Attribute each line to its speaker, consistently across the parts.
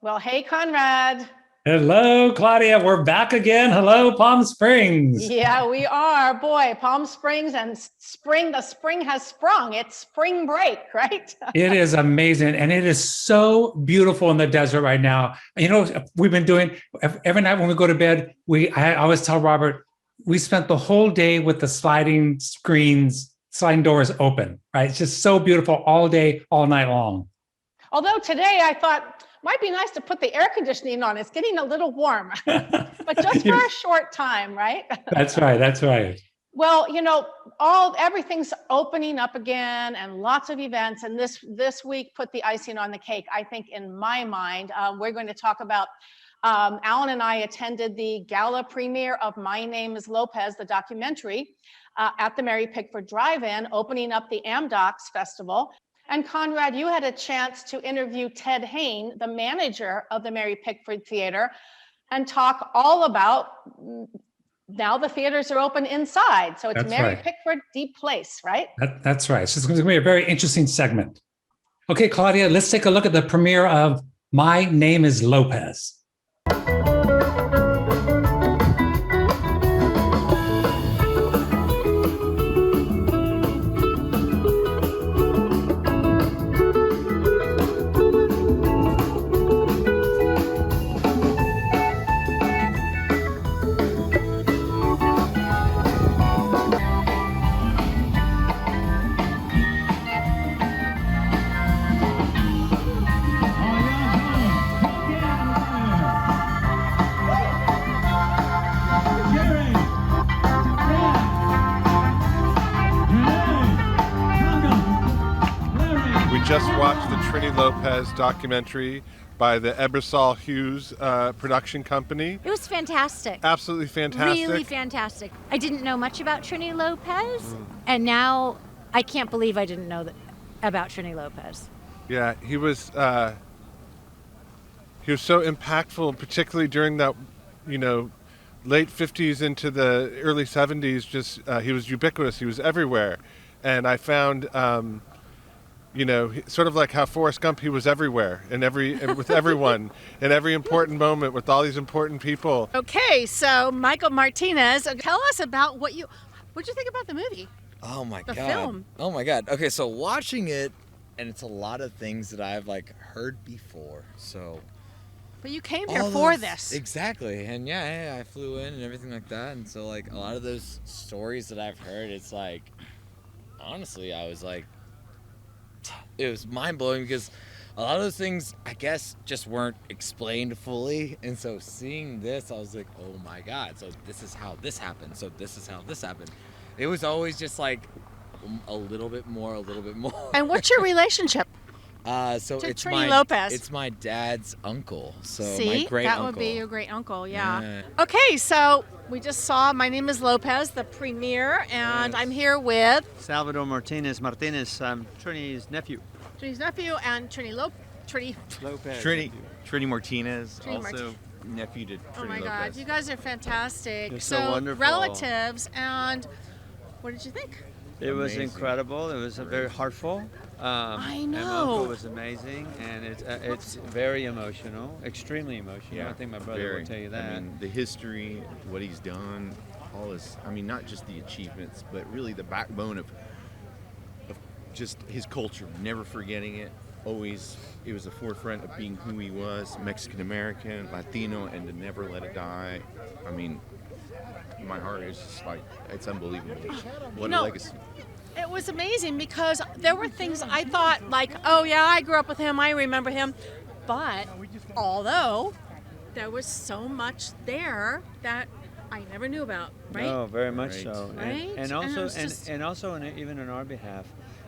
Speaker 1: Well, hey, Conrad.
Speaker 2: Hello, Claudia. We're back again. Hello, Palm Springs.
Speaker 1: Yeah, we are. Boy, Palm Springs and the spring has sprung. It's spring break, right?
Speaker 2: It is amazing. And it is so beautiful in the desert right now. We've been doing every night when we go to bed, I always tell Robert, we spent the whole day with the sliding screens, sliding doors open, right? It's just so beautiful all day, all night long.
Speaker 1: Although today I thought might be nice to put the air conditioning on. It's getting a little warm, but just for a short time, right?
Speaker 2: That's right. That's right.
Speaker 1: Well, everything's opening up again and lots of events. And this week put the icing on the cake, I think, in my mind. We're going to talk about, Alan and I attended the gala premiere of My Name is Lopez, the documentary, at the Mary Pickford Drive-in, opening up the Amdocs Festival. And Conrad, you had a chance to interview Ted Hane, the manager of the Mary Pickford Theater, and talk all about now the theaters are open inside. So it's Mary Pickford Deep Place, right?
Speaker 2: That's right. So it's going to be a very interesting segment. Okay, Claudia, let's take a look at the premiere of My Name is Lopez.
Speaker 3: Just watched the Trini Lopez documentary by the Ebersol Hughes production company.
Speaker 4: It was fantastic.
Speaker 3: Absolutely fantastic.
Speaker 4: Really fantastic. I didn't know much about Trini Lopez, and now I can't believe I didn't know about Trini Lopez.
Speaker 3: Yeah, he was so impactful, particularly during that, late 50s into the early 70s. Just he was ubiquitous. He was everywhere, and I found. Sort of like how Forrest Gump, he was everywhere and with everyone in every important moment with all these important people.
Speaker 1: Okay, so Michael Martinez, tell us about what'd you think about the movie?
Speaker 5: Oh my God.
Speaker 1: The film.
Speaker 5: Oh my God. Okay, so watching it, and it's a lot of things that I've heard before. So.
Speaker 1: But you came here for this.
Speaker 5: Exactly, and yeah, I flew in and everything like that, and so a lot of those stories that I've heard, it's honestly, I was it was mind-blowing because a lot of those things, I guess, just weren't explained fully. And so seeing this, I was like, oh my God, so this is how this happened. So this is how this happened. It was always just a little bit more.
Speaker 1: And what's your relationship?
Speaker 5: So
Speaker 1: to
Speaker 5: it's
Speaker 1: Trini Lopez.
Speaker 5: It's my dad's uncle. So
Speaker 1: See,
Speaker 5: my great
Speaker 1: that
Speaker 5: uncle.
Speaker 1: Would be your great uncle, yeah. Okay, so we just saw My Name is Lopez, the premiere, and I'm here with
Speaker 6: Salvador Martinez, Trini's nephew.
Speaker 1: Trini's nephew and Trini
Speaker 6: Lopez.
Speaker 7: Trini Martinez,
Speaker 1: Trini
Speaker 7: also nephew to Trini Lopez.
Speaker 1: Oh my God, you guys are fantastic.
Speaker 6: You're so wonderful.
Speaker 1: Relatives, and what did you think?
Speaker 6: It was incredible. It was very heartful.
Speaker 1: I know.
Speaker 6: And Uncle was amazing, and it's very emotional, extremely emotional.
Speaker 7: Yeah,
Speaker 6: I think my brother will tell you that.
Speaker 7: I mean, the history, what he's done, all his, not just the achievements, but really the backbone of just his culture, never forgetting it. Always, it was the forefront of being who he was, Mexican-American, Latino, and to never let it die. I mean, my heart is just it's unbelievable. What a legacy.
Speaker 1: It was amazing because there were things I thought oh yeah, I grew up with him, I remember him. But although there was so much there that I never knew about, right?
Speaker 6: No, very much so.
Speaker 1: Right?
Speaker 6: And also, even on our behalf,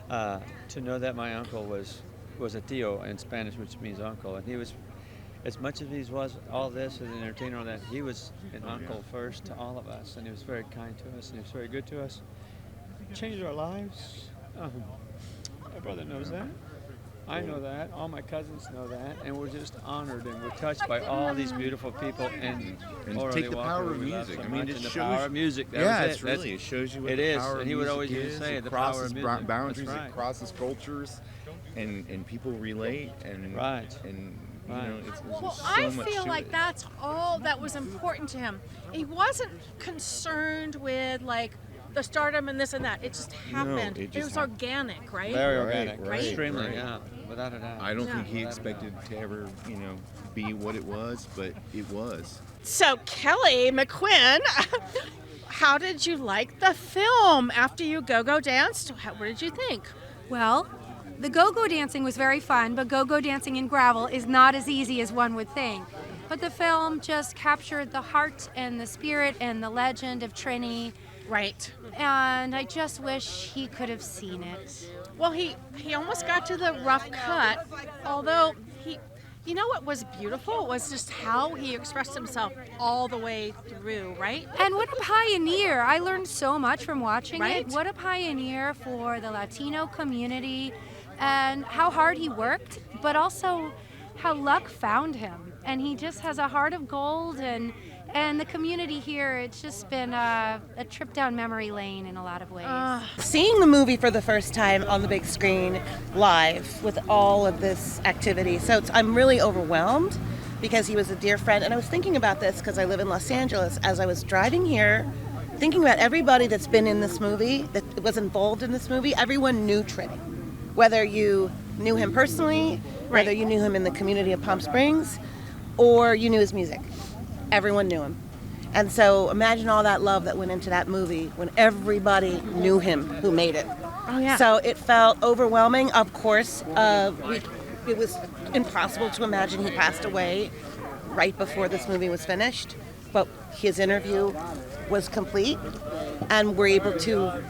Speaker 6: to know that my uncle was a tío in Spanish, which means uncle, and he was, as much as he was all this as an entertainer, all that, he was an uncle first to all of us, and he was very kind to us, and he was very good to us. Changed our lives. My brother knows that. I know that. All my cousins know that, and we're just honored and we're touched by all these beautiful people. And
Speaker 7: take the power of music.
Speaker 6: So
Speaker 7: I mean, it
Speaker 6: shows
Speaker 7: shows.
Speaker 6: The power of music.
Speaker 7: It shows you what the power of
Speaker 6: and he would
Speaker 7: music
Speaker 6: always
Speaker 7: is.
Speaker 6: say
Speaker 7: It
Speaker 6: the power of
Speaker 7: crosses
Speaker 6: music.
Speaker 7: boundaries,
Speaker 6: That's right.
Speaker 7: it crosses cultures, and people relate and
Speaker 6: right.
Speaker 7: and You know, it's
Speaker 8: Well,
Speaker 7: just so
Speaker 8: I
Speaker 7: much
Speaker 8: feel
Speaker 7: to
Speaker 8: like
Speaker 7: it.
Speaker 8: that's all that was important to him. He wasn't concerned with like the stardom and this and that. It just happened.
Speaker 7: it
Speaker 8: It
Speaker 7: just
Speaker 8: was
Speaker 7: happened.
Speaker 8: organic, right?
Speaker 6: Very
Speaker 7: Right,
Speaker 6: organic,
Speaker 7: right,
Speaker 6: extremely,
Speaker 7: right.
Speaker 6: yeah, without a doubt.
Speaker 7: I don't
Speaker 8: Yeah.
Speaker 7: think he expected to ever, be what it was, but it was.
Speaker 8: So Kelly McQuinn, how did you like the film after you go-go danced? What did you think?
Speaker 9: Well, the go-go dancing was very fun, but go-go dancing in gravel is not as easy as one would think. But the film just captured the heart and the spirit and the legend of Trini,
Speaker 8: Right.
Speaker 9: and I just wish he could have seen it.
Speaker 8: Well, he almost got to the rough cut, although you know what was beautiful was just how he expressed himself all the way through, right?
Speaker 9: And what a pioneer. I learned so much from watching
Speaker 8: Right?
Speaker 9: it. What a pioneer for the Latino community, and how hard he worked, but also how luck found him. And he just has a heart of gold, and the community here, it's just been a trip down memory lane in a lot of ways.
Speaker 10: Seeing the movie for the first time on the big screen live with all of this activity. So I'm really overwhelmed because he was a dear friend. And I was thinking about this because I live in Los Angeles. As I was driving here, thinking about everybody that's been in this movie, that was involved in this movie, everyone knew Trini. Whether you knew him personally, whether you knew him in the community of Palm Springs, or you knew his music. Everyone knew him. And so imagine all that love that went into that movie when everybody knew him who made it.
Speaker 8: Oh, yeah.
Speaker 10: So it felt overwhelming. Of course, it was impossible to imagine he passed away right before this movie was finished. But his interview was complete, and we're able to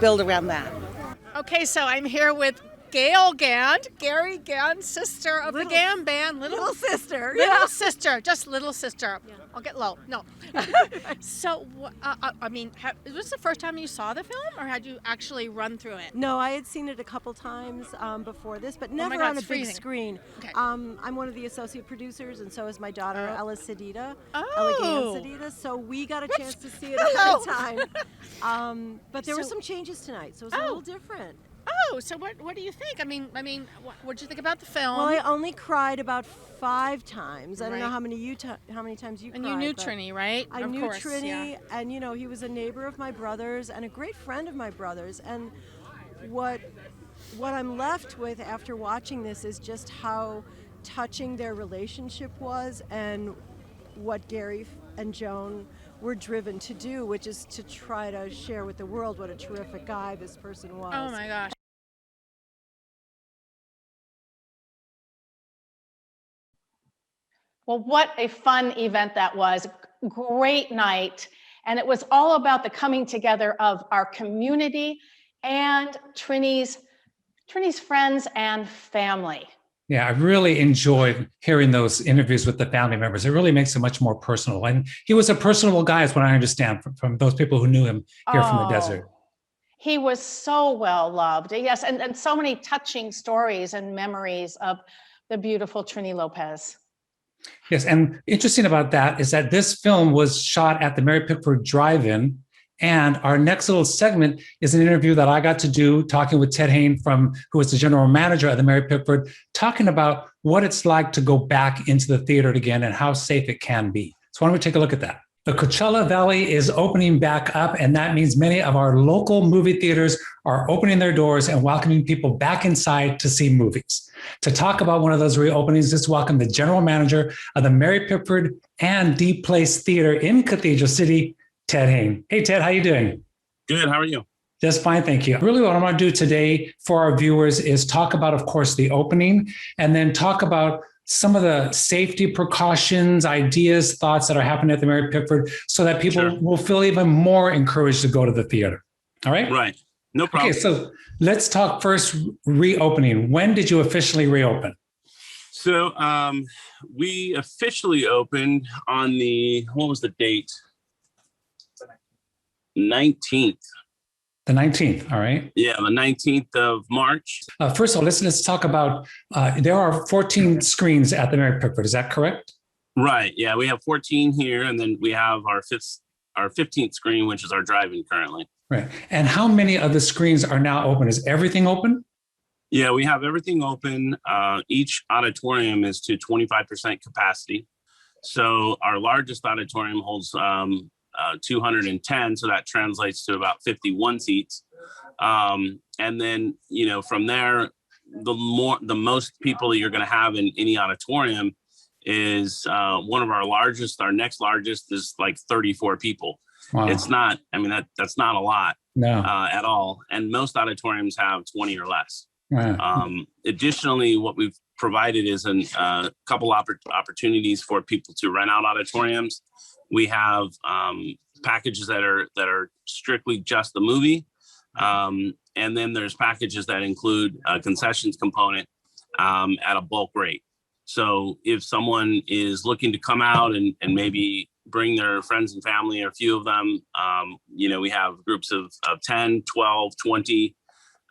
Speaker 10: build around that.
Speaker 8: Okay, so I'm here with Gail Gand, Gary Gand's sister of the Gand band. Little sister. Little sister, just little sister. Yeah. I'll get low. No. So, I mean, was this the first time you saw the film, or had you actually run through it?
Speaker 11: No, I had seen it a couple times before this, but never
Speaker 8: God,
Speaker 11: on a
Speaker 8: it's
Speaker 11: big
Speaker 8: freezing.
Speaker 11: screen.
Speaker 8: Okay.
Speaker 11: I'm one of the associate producers, and so is my daughter, Ella Sedita.
Speaker 8: Oh.
Speaker 11: Ella Gand Sedita. So we got a chance to see it
Speaker 8: Hello.
Speaker 11: at the time. But there were some changes tonight, so it was a little different.
Speaker 8: Oh, so what do you think? I mean, what did you think about the film?
Speaker 11: Well, I only cried about 5 times. I don't know
Speaker 8: Right.
Speaker 11: how many times you cried.
Speaker 8: And you knew
Speaker 11: but
Speaker 8: Trini, right?
Speaker 11: I
Speaker 8: Of
Speaker 11: knew
Speaker 8: course,
Speaker 11: Trini,
Speaker 8: yeah.
Speaker 11: and he was a neighbor of my brother's and a great friend of my brother's. And what I'm left with after watching this is just how touching their relationship was, and what Gary and Joan were driven to do, which is to try to share with the world what a terrific guy this person was.
Speaker 8: Oh my gosh.
Speaker 1: Well, what a fun event that was. Great night. And it was all about the coming together of our community and Trini's friends and family.
Speaker 2: Yeah, I really enjoyed hearing those interviews with the family members. It really makes it much more personal. And he was a personable guy, is what I understand from those people who knew him here from the desert.
Speaker 1: He was so well loved. Yes, and so many touching stories and memories of the beautiful Trini Lopez.
Speaker 2: Yes, and interesting about that is that this film was shot at the Mary Pickford Drive-in. And our next little segment is an interview that I got to do talking with Ted Hane, who was the general manager of the Mary Pickford, talking about what it's like to go back into the theater again and how safe it can be. So why don't we take a look at that? The Coachella Valley is opening back up, and that means many of our local movie theaters are opening their doors and welcoming people back inside to see movies. To talk about one of those reopenings, let's welcome the general manager of the Mary Pickford and Deep Place Theater in Cathedral City, Ted Hane. Hey, Ted, how you doing?
Speaker 12: Good. How are you?
Speaker 2: Just fine, thank you. Really, what I want to do today for our viewers is talk about, of course, the opening, and then talk about some of the safety precautions, ideas, thoughts that are happening at the Mary Pickford, so that people will feel even more encouraged to go to the theater. All right?
Speaker 12: Right. No problem.
Speaker 2: Okay, so let's talk first reopening. When did you officially reopen?
Speaker 12: So we officially opened on what was the date? 19th.
Speaker 2: The 19th, all right.
Speaker 12: Yeah, the 19th of March.
Speaker 2: First of all, let's talk about, there are 14 screens at the Mary Pickford, is that correct?
Speaker 12: Right, yeah, we have 14 here, and then we have our 15th screen, which is our drive-in currently.
Speaker 2: Right, and how many of the screens are now open? Is everything open?
Speaker 12: Yeah, we have everything open. Each auditorium is to 25% capacity. So our largest auditorium holds 210, so that translates to about 51 seats. And then, from there, the most people that you're going to have in any auditorium is one of our next largest is like 34 people.
Speaker 2: Wow.
Speaker 12: It's not, that's not a lot at all. And most auditoriums have 20 or less.
Speaker 2: Wow.
Speaker 12: Additionally, what we've provided is a couple opportunities for people to rent out auditoriums. We have packages that are strictly just the movie. And then there's packages that include a concessions component at a bulk rate. So if someone is looking to come out and maybe bring their friends and family, or a few of them, we have groups of 10, 12, 20,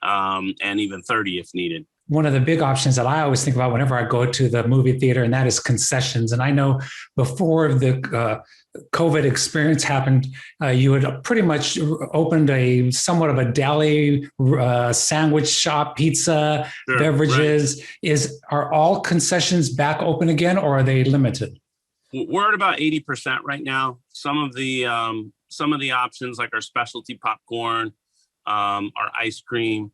Speaker 12: and even 30 if needed.
Speaker 2: One of the big options that I always think about whenever I go to the movie theater, and that is concessions. And I know before the COVID experience happened, you had pretty much opened somewhat of a deli, sandwich shop, pizza,
Speaker 12: Sure,
Speaker 2: beverages. Right. Are all concessions back open again, or are they limited?
Speaker 12: We're at about 80% right now. Some of the options, like our specialty popcorn, our ice cream,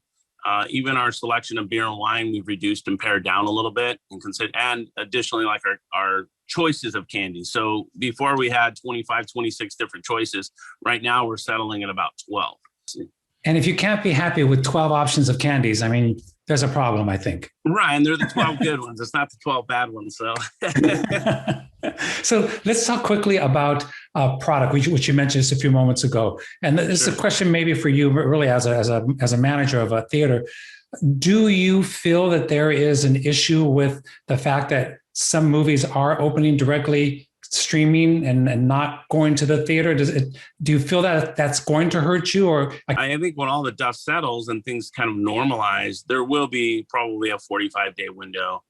Speaker 12: even our selection of beer and wine, we've reduced and pared down a little bit, and additionally, like our choices of candy. So before we had 25, 26 different choices. Right now we're settling at about 12.
Speaker 2: And if you can't be happy with 12 options of candies, there's a problem, I think.
Speaker 12: Right, and they're the 12 good ones. It's not the 12 bad ones. So,
Speaker 2: so let's talk quickly about product, which you mentioned just a few moments ago. And this is a question maybe for you, really as a manager of a theater. Do you feel that there is an issue with the fact that some movies are opening directly streaming and not going to the theater? Do you feel that that's going to hurt you? Or
Speaker 12: I think when all the dust settles and things kind of normalize, there will be probably a 45-day window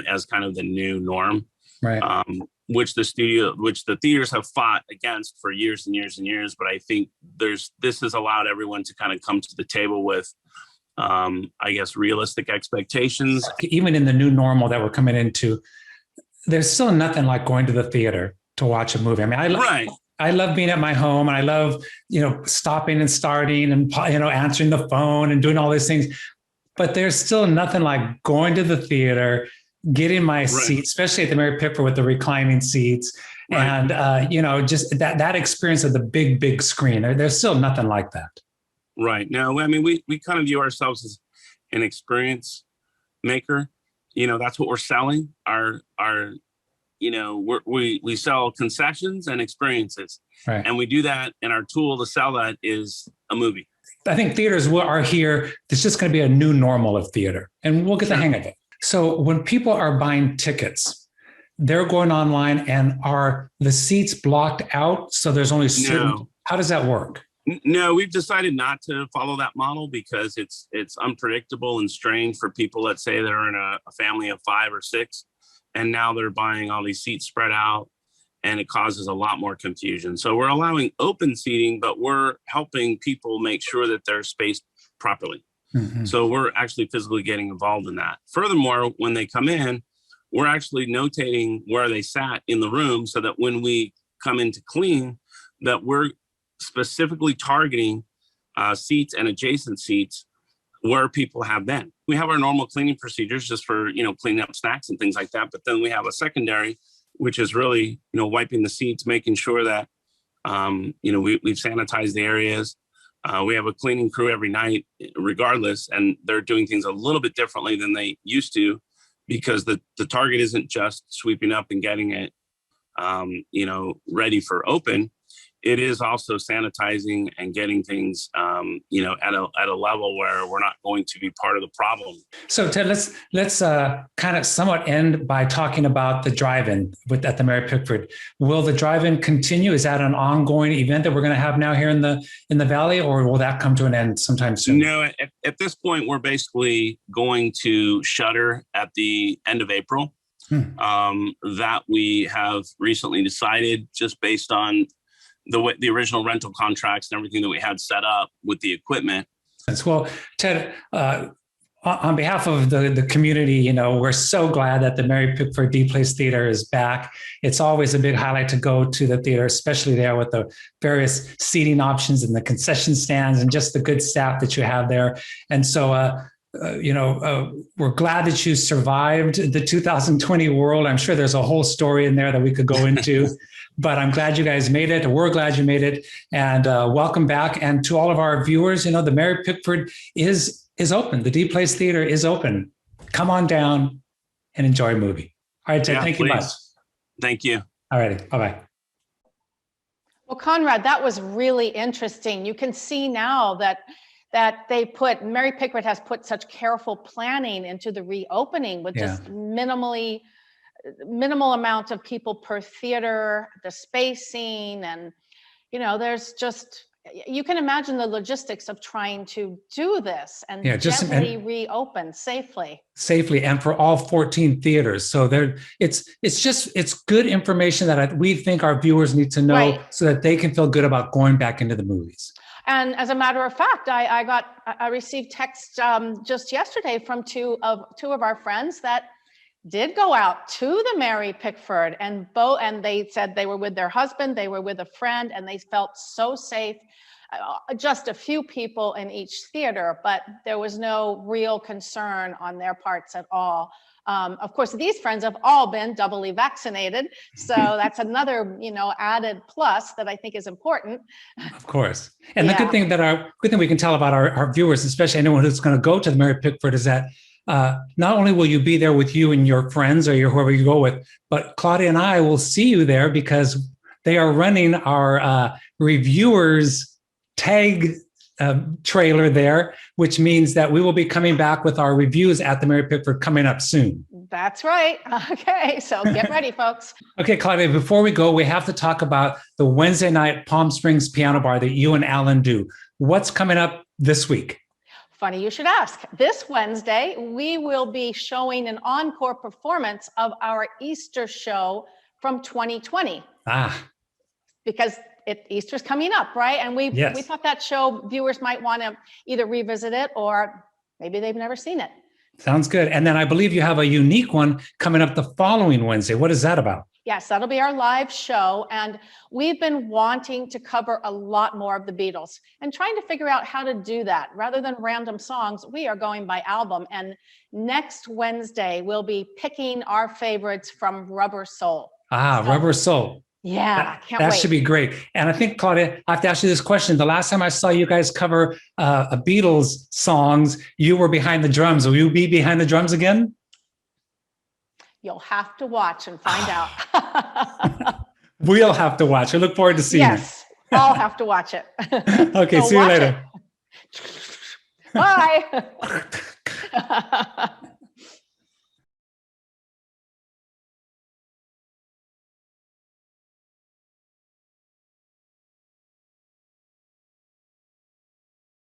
Speaker 12: as kind of the new norm,
Speaker 2: right?
Speaker 12: Which the theaters have fought against for years and years and years. But I think this has allowed everyone to kind of come to the table with, I guess, realistic expectations.
Speaker 2: Even in the new normal that we're coming into, there's still nothing like going to the theater to watch a movie. I love being at my home, and I love, stopping and starting and, answering the phone and doing all these things. But there's still nothing like going to the theater, getting my seat, especially at the Mary Pickford with the reclining seats. Right. And, just that experience of the big, big screen. There's still nothing like that.
Speaker 12: Right. No, we kind of view ourselves as an experience maker. That's what we're selling. We sell concessions and experiences, right. And we do that. And our tool to sell that is a movie.
Speaker 2: I think theaters are here. There's just going to be a new normal of theater, and we'll get the hang of it. So when people are buying tickets, they're going online, and are the seats blocked out? So there's only certain. No. How does that work?
Speaker 12: No, we've decided not to follow that model because it's unpredictable and strange for people, let's say they're in a family of 5 or 6, and now they're buying all these seats spread out, and it causes a lot more confusion. So we're allowing open seating, but we're helping people make sure that they're spaced properly. Mm-hmm. So we're actually physically getting involved in that. Furthermore, when they come in, we're actually notating where they sat in the room so that when we come in to clean, that we're specifically targeting seats and adjacent seats where people have been. We have our normal cleaning procedures just for, cleaning up snacks and things like that. But then we have a secondary, which is really, wiping the seats, making sure that, we've sanitized the areas. We have a cleaning crew every night regardless, and they're doing things a little bit differently than they used to because the target isn't just sweeping up and getting it, ready for open. It is also sanitizing and getting things, at a level where we're not going to be part of the problem.
Speaker 2: So Ted, let's kind of somewhat end by talking about the drive-in at the Mary Pickford. Will the drive-in continue? Is that an ongoing event that we're going to have now here in the Valley, or will that come to an end sometime soon?
Speaker 12: No, at this point, we're basically going to shutter at the end of April. That we have recently decided just based on the original rental contracts and everything that we had set up with the equipment.
Speaker 2: Well, Ted, On behalf of the community, you know, we're so glad that the Mary Pickford D-Place Theater is back. It's always a big highlight to go to the theater, especially there with the various seating options and the concession stands and just the good staff that you have there. And so, we're glad that you survived the 2020 world. I'm sure there's a whole story in there that we could go into, but I'm glad you guys made it. We're glad you made it. And welcome back. And to all of our viewers, you know, the Mary Pickford is open. The D-Place Theater is open. Come on down and enjoy a movie. All right, Ted, thank you much.
Speaker 12: Thank you.
Speaker 2: All righty, bye-bye.
Speaker 1: Well, Conrad, that was really interesting. You can see now that Mary Pickford has put such careful planning into the reopening with just minimal amount of people per theater, the spacing, and, you know, there's just, you can imagine the logistics of trying to do this and gently reopen safely. Safely,
Speaker 2: and for all 14 theaters. So it's good information that we think our viewers need to know so that they can feel good about going back into the movies.
Speaker 1: And as a matter of fact, I received text just yesterday from two of our friends that did go out to the Mary Pickford, and they said they were with their husband, they were with a friend, and they felt so safe. Just a few people in each theater, but there was no real concern on their parts at all. Of course, these friends have all been doubly vaccinated, so that's another, added plus that I think is important.
Speaker 2: Of course, and the good thing we can tell about our viewers, especially anyone who's going to go to the Mary Pickford, is that not only will you be there with you and your friends or whoever you go with, but Claudia and I will see you there because they are running our reviewers tag trailer there, which means that we will be coming back with our reviews at the Mary Pickford coming up soon.
Speaker 1: That's right. Okay, so get ready, folks.
Speaker 2: Okay, Claudia, before we go, we have to talk about the Wednesday night Palm Springs Piano Bar that you and Alan do. What's coming up this week?
Speaker 1: Funny you should ask. This Wednesday, we will be showing an encore performance of our Easter show from 2020. Because Easter's coming up, right? And we thought that show viewers might want to either revisit it or maybe they've never seen it.
Speaker 2: Sounds good. And then I believe you have a unique one coming up the following Wednesday. What is that about?
Speaker 1: Yes, that'll be our live show. And we've been wanting to cover a lot more of the Beatles and trying to figure out how to do that. Rather than random songs, we are going by album. And next Wednesday, we'll be picking our favorites from Rubber Soul.
Speaker 2: Rubber Soul.
Speaker 1: Yeah, can't wait.
Speaker 2: That should be great. And I think, Claudia, I have to ask you this question. The last time I saw you guys cover a Beatles songs, you were behind the drums. Will you be behind the drums again?
Speaker 1: You'll have to watch and find out.
Speaker 2: We'll have to watch. I look forward to seeing it.
Speaker 1: Yes, I'll have to watch it.
Speaker 2: Okay, see you later.
Speaker 1: Bye.